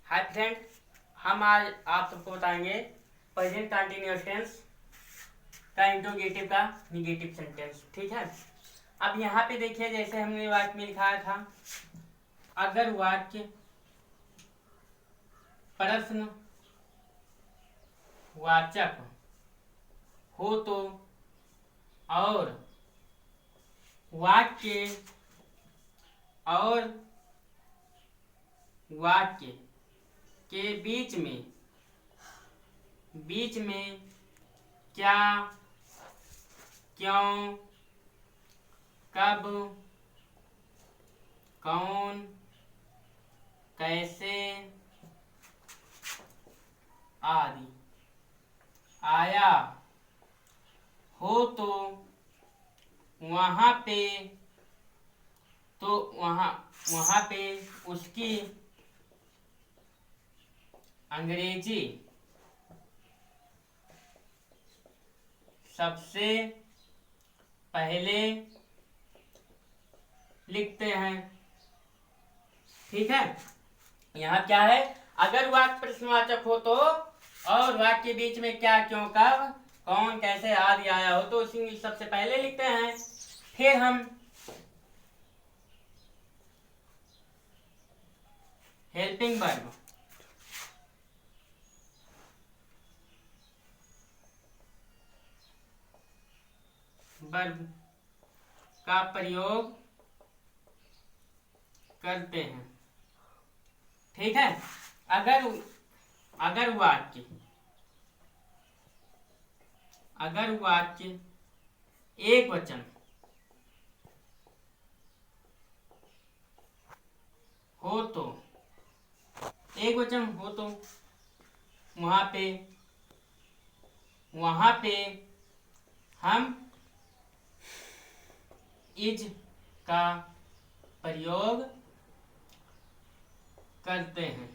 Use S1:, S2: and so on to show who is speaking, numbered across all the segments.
S1: Hi friend, हम आज आप सबको बताएंगे प्रेजेंट कंटिन्यूअस टेंस का इंट्रोगेटिव का निगेटिव सेंटेंस। ठीक है। अब यहाँ पे देखिए, जैसे हमने वाक्य में लिखाया था, अगर वाक्य प्रश्न वाचक हो तो और वाक्य के बीच में क्या, क्यों, कब, कौन, कैसे आदि आया हो तो वहाँ पे उसकी अंग्रेजी सबसे पहले लिखते हैं। ठीक है। यहाँ क्या है, अगर वाक्य प्रश्नवाचक हो तो और वाक्य के बीच में क्या, क्यों, कब, कौन, कैसे आदि आया हो तो उसी सबसे पहले लिखते हैं। फिर हम हेल्पिंग वर्ब का प्रयोग करते हैं। ठीक है। अगर वाक्य एक वचन हो तो वहां पे हम इज का प्रयोग करते हैं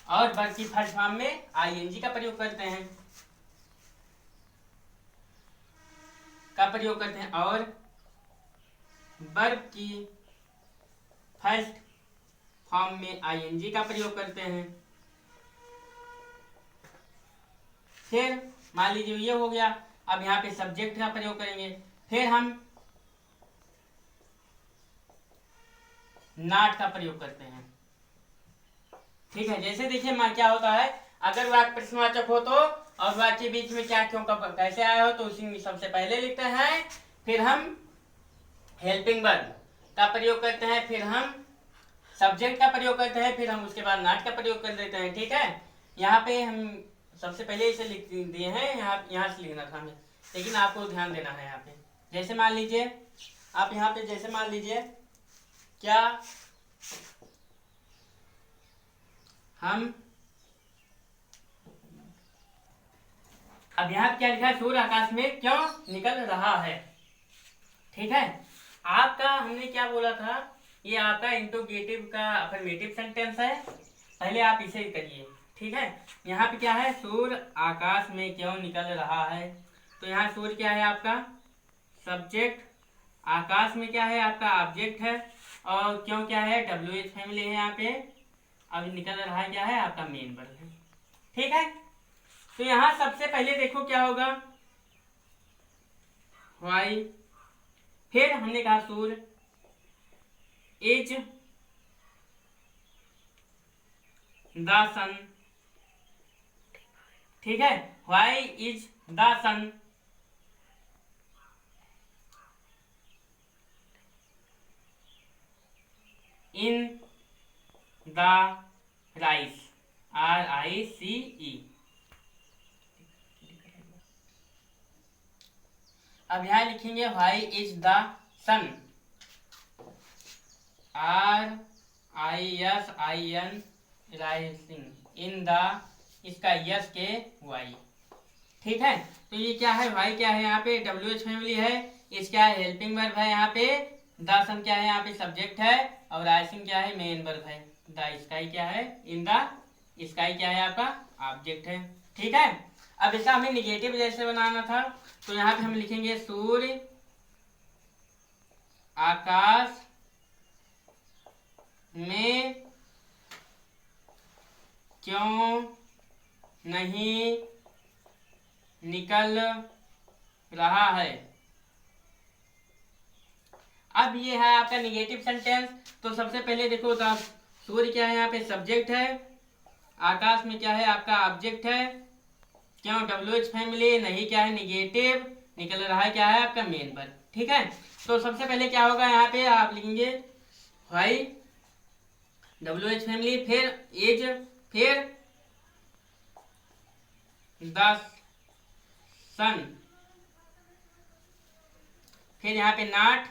S1: और वर्ब की फर्स्ट फॉर्म में आईएनजी का प्रयोग करते हैं और वर्ब की फर्स्ट फॉर्म में आईएनजी का प्रयोग करते हैं। फिर मान लीजिए ये हो गया। अब यहाँ पे सब्जेक्ट का प्रयोग करेंगे। फिर हम नॉट का प्रयोग करते हैं। ठीक है। जैसे देखिए क्या होता है, अगर वाक्य प्रश्नवाचक हो तो और वाक्य के बीच में क्या, क्यों, कब, कैसे आया हो तो उसी में सबसे पहले लिखते हैं। फिर हम हेल्पिंग वर्ब का प्रयोग करते हैं। फिर हम सब्जेक्ट का प्रयोग करते हैं। फिर हम उसके बाद नॉट का प्रयोग कर देते हैं। ठीक है। यहाँ पे हम सबसे पहले इसे लिख दिए हैं, यहाँ से लिखना था हमें, लेकिन आपको ध्यान देना है यहाँ पे। जैसे मान लीजिए आप यहाँ पे क्या हम, अब यहाँ क्या लिखा है, सूर्य आकाश में क्यों निकल रहा है। ठीक है। आपका हमने क्या बोला था, ये आपका इंट्रोगेटिव का अफर्मेटिव सेंटेंस है। पहले आप इसे करिए। ठीक है। यहाँ पे क्या है, सूर्य आकाश में क्यों निकल रहा है, तो यहाँ सूर्य क्या है आपका सब्जेक्ट, आकाश में क्या है आपका ऑब्जेक्ट है, और क्यों क्या है WH फैमिली है यहाँ पे। अब निकल रहा है क्या है आपका मेन वर्ब है। ठीक है। तो यहाँ सबसे पहले देखो क्या होगा, वाई, फिर हमने कहा सूर्य इज द सन। ठीक है। Why is the sun in the rice, RICE। अब यहां लिखेंगे why is the sun, RISIN rising in the, इसका यस के वाई। ठीक है। तो ये क्या है, वाई क्या है यहाँ पे WH फैमिली है, इसका हेल्पिंग वर्ब है यहाँ पे, द सन क्या है यहाँ पे सब्जेक्ट है, और राइसिंग क्या है मेन वर्ब है, द स्काई क्या है, इन द स्काई क्या है आपका ऑब्जेक्ट है। ठीक है। अब इसका हमें निगेटिव जैसे बनाना था, तो यहाँ पे हम लिखेंगे सूर्य आकाश में क्यों नहीं निकल रहा है। अब ये है आपका निगेटिव सेंटेंस। तो सबसे पहले देखो, सूर्य क्या है यहाँ पे, सब्जेक्ट है। आकाश में क्या है आपका, ऑब्जेक्ट है। क्यों, WH फैमिली, नहीं क्या है, निगेटिव। निकल रहा है क्या है आपका, मेन वर्ब। ठीक है, तो सबसे पहले क्या होगा यहाँ पे, आप लिखेंगे व्हाई, WH फैमिली, फिर एज, फिर द सन, फिर यहाँ पे नॉट।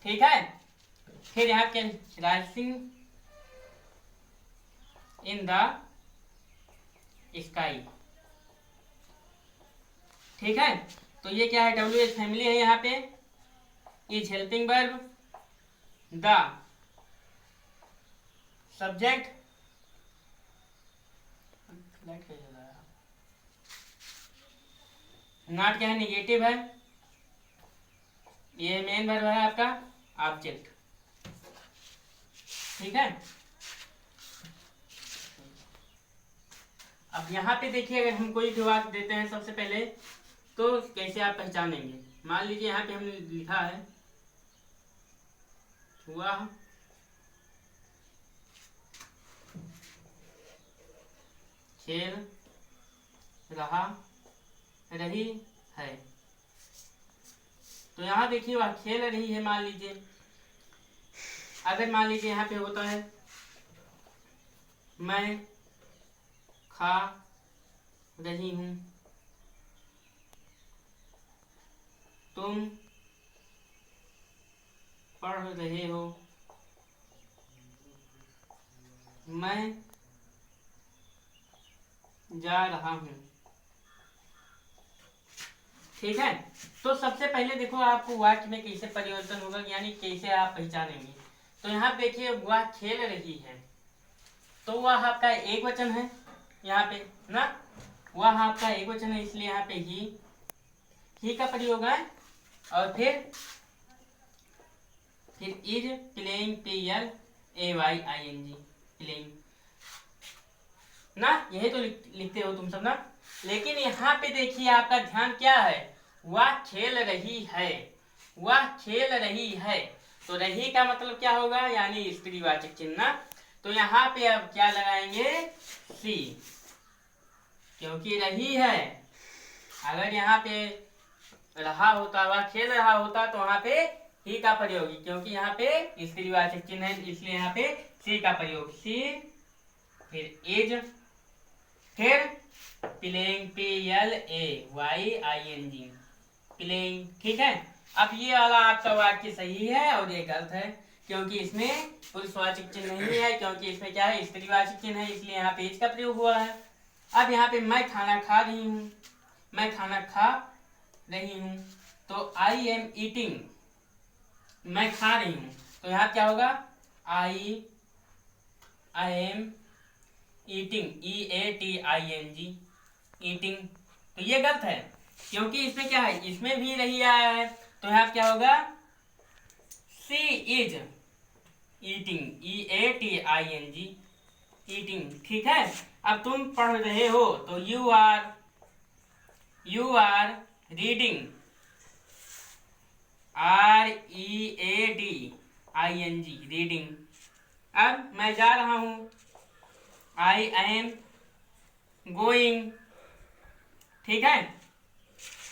S1: ठीक है, फिर यहाँ पे राइजिंग इन द स्काई। ठीक है, तो ये क्या है, WH फैमिली है यहाँ पे, is helping verb, the subject, not क्या है, निगेटिव है, ये मेन वर्ब है आपका, ऑब्जेक्ट। ठीक है, अब यहाँ पे देखिए, अगर हम कोई भी वाक्य देते हैं सबसे पहले, तो कैसे आप पहचानेंगे। मान लीजिए यहाँ पे हमने लिखा है हुआ खेल रहा रही है, तो यहाँ देखिए वह खेल रही है। मान लीजिए, अगर मान लीजिए यहाँ पे होता है मैं खा रही हूँ, तुम पढ़ रहे हो, मैं जा रहा हूँ। ठीक है, तो सबसे पहले देखो आपको वाक्य में कैसे परिवर्तन होगा, यानी कैसे आप पहचानेंगे। तो यहाँ देखिए, वह खेल रही है, तो वह आपका एक वचन है यहाँ पे ना, वह आपका एक वचन है, इसलिए यहाँ पे ही का प्रयोग है। और फिर इज प्लेइंग, PLAYING, प्लेइंग ना, यही तो लिखते हो तुम सब ना। लेकिन यहाँ पे देखिए आपका ध्यान क्या है, वह खेल रही है, वह खेल रही है, तो रही का मतलब क्या होगा, यानी स्त्रीवाचक चिन्ह ना। तो यहाँ पे अब क्या लगाएंगे, सी, क्योंकि रही है। अगर यहाँ पे रहा होता, वह खेल रहा होता, तो वहां पे ही का प्रयोग, क्योंकि यहाँ पे स्त्रीवाचक चिन्ह है, इसलिए यहाँ पे सी का प्रयोग, सी, फिर इज, फिर प्लेइंग, PLAYING, प्लेइंग। ठीक है, अब ये वाला आपका वाक्य सही है और ये गलत है, क्योंकि इसमें पुरुषवाचक चिन्ह नहीं है, क्योंकि इसमें क्या है, स्त्रीवाचक चिन्ह है, इसलिए यहाँ पे इज का प्रयोग हुआ है। अब यहाँ पे मैं खाना खा रही हूँ, मैं खाना खा रही हूँ, तो आई एम ईटिंग, मैं खा रही हूँ, तो यहाँ क्या होगा, I am eating, EATING, eating. तो ये गलत है, क्योंकि इसमें क्या है, इसमें भी रही आया है, तो यहाँ क्या होगा, she is eating, EATING, eating. ठीक है, अब तुम पढ़ रहे हो, तो you are reading, READING, reading. अब मैं जा रहा हूँ, I am going। ठीक है,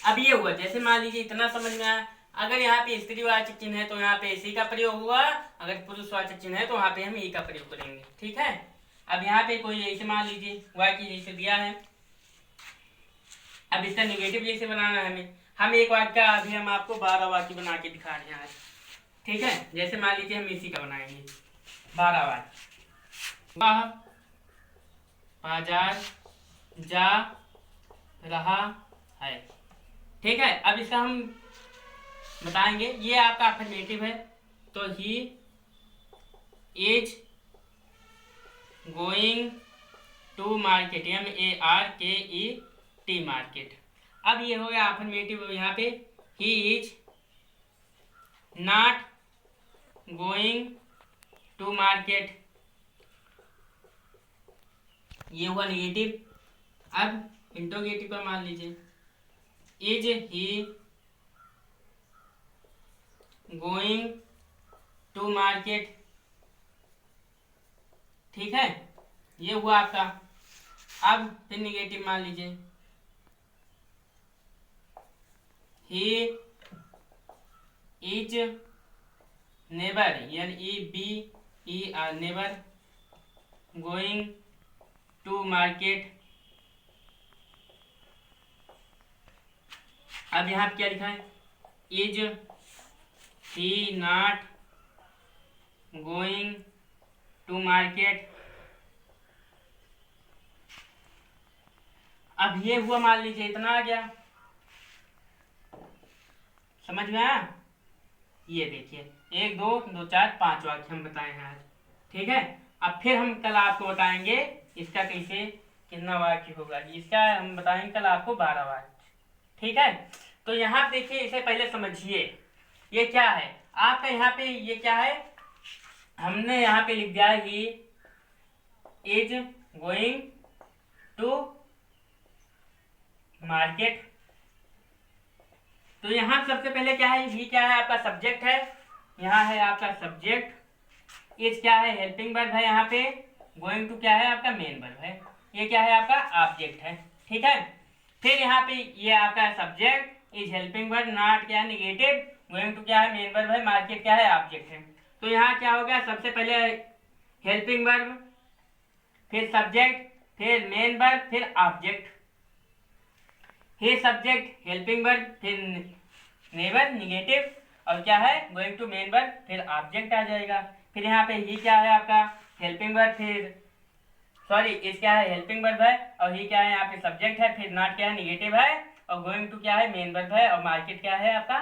S1: अब ये हुआ, जैसे मान लीजिए इतना समझ में आया। अगर यहाँ पे स्त्रीवाचक चिन्ह है तो यहाँ पे सी का प्रयोग हुआ, अगर पुरुषवाचक चिन्ह है तो वहां पे हम ई का प्रयोग करेंगे। ठीक है, अब यहाँ पे कोई ऐसे मान लीजिए वाक्य जैसे दिया है, अब इसका निगेटिव जैसे बनाना है हमें, हम एक वाक्य का अभी हम आपको 12 वाक्य बना के दिखा रहे हैं आज। ठीक है, जैसे मान लीजिए हम इसी का बनाएंगे 12 वाक्य। वह बाजार जा रहा है। ठीक है, अब इसका हम बताएंगे, ये आपका अफर्मेटिव है, तो he is going to market, MARKET, market. अब ये हो गया अफर्मेटिव, यहाँ पे he is not going to market, ये हुआ निगेटिव। अब इंट्रोगेटिव का मान लीजिए, is he going to market. ठीक है, ये हुआ आपका। अब फिर निगेटिव मान लीजिए, ही इज नेवर, यानी E B E R, never going to market. अब यहाँ पे क्या लिखा है, is he not going to market. अब ये हुआ, मान लीजिए इतना आ गया, समझ में आया। ये देखिए 1 2 2 4 5 वाक्य हम बताए हैं आज। ठीक है, अब फिर हम कल आपको बताएंगे इसका कैसे कितना वाक्य होगा, इसका हम बताएंगे कल आपको 12 वाक्य। ठीक है, तो यहाँ देखिए, इसे पहले समझिए, ये क्या है आपका, यहाँ पे ये क्या है, हमने यहाँ पे लिख दिया है he is going to market. तो यहाँ सबसे पहले क्या है, ही क्या है आपका सब्जेक्ट है, यहाँ है आपका सब्जेक्ट। इज क्या है हेल्पिंग वर्ब है यहाँ पे, गोइंग टू क्या है आपका मेन वर्ब है, ये क्या है आपका ऑब्जेक्ट है। ठीक है, फिर यहाँ पे ये आपका subject, is helping verb, not क्या है निगेटिव, गोइंग टू क्या है मेन वर्ब है, मार्केट क्या है ऑब्जेक्ट है। तो यहाँ क्या हो गया, सबसे पहले हेल्पिंग वर्ब, फिर सब्जेक्ट, फिर मेन वर्ब, फिर ऑब्जेक्ट। ही सब्जेक्ट, हेल्पिंग वर्ब, फिर नेबर निगेटिव, और क्या है गोइंग टू मेन वर्ब, फिर ऑब्जेक्ट आ जाएगा। फिर यहाँ पे ही क्या है आपका हेल्पिंग वर्ब, फिर सॉरी इस क्या है हेल्पिंग वर्ब है, और ही क्या है यहाँ पे सब्जेक्ट है, फिर नॉट क्या है निगेटिव है, और गोइंग टू क्या है मेन वर्ब है, और मार्केट क्या है आपका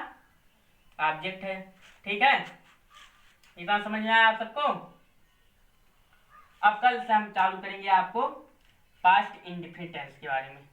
S1: ऑब्जेक्ट है। ठीक है, इतना समझ में आया आप सबको। अब कल से हम चालू करेंगे आपको पास्ट इंडेफिनिट टेंस के बारे में।